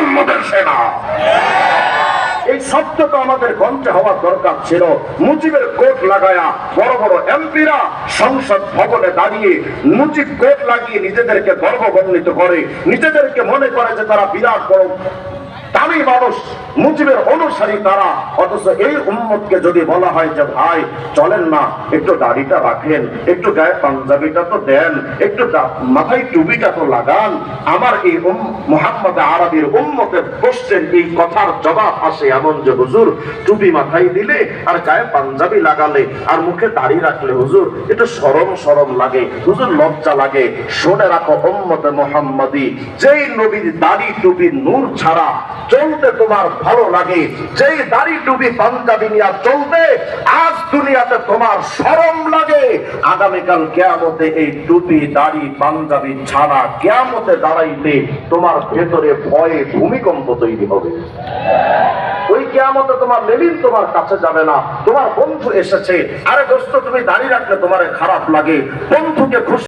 মুহাম্মদের সেনা। এই শব্দ তো আমাদের কণ্ঠে হওয়ার দরকার ছিল। মুজিবের কোট লাগায়া বড় বড় এমপিরা সংসদ ভবনে দাঁড়িয়ে মুজিব কোট লাগিয়ে নিজেদেরকে গর্বগণ্ডিত করে, নিজেদেরকে মনে করে যে তারা বিরাট বড় দামি মানুষ, মুজিবের অনুসারী তারা। অথচ এই উম্মতকে যদি বলা হয় যে ভাই চলেন না, একটু দাড়িটা রাখেন, একটু গায়ে পাঞ্জাবিটা তো দেন, একটু মাথায় টুপিটা তো লাগান, আমার এই মুহাম্মদ আরবির উম্মতের প্রশ্নের এই কথার জবাব আসে এমন যে হুজুর টুপি মাথায় দিলে আর গায়ে পাঞ্জাবি লাগালে আর মুখে দাড়ি রাখলে হুজুর একটু শরম শরম লাগে, হুজুর লজ্জা লাগে। শুনে রাখো উম্মতে মুহাম্মাদি, যেই নবীর দাড়ি টুপি নূর ছাড়া চলতে তোমার ভালো লাগে, যেই দাড়ি টুপি পাঞ্জাবি নিয়ে চলতে আজ দুনিয়াতে তোমার শরম লাগে, আগামীকাল কিয়ামতে এই টুপি দাড়ি পাঞ্জাবি ছাড়া কিয়ামতে দাঁড়াইতে তোমার ভেতরে ভয়ে ভূমিকম্প তৈরি হবে। ওই কিয়ামতে তোমার লেলিন তোমার কাছে যাবে না, তোমার বন্ধু এসেছে, আরে দোস্ত তুমি দাড়ি রাখলে তোমার খারাপ লাগে, বন্ধুকে খুশি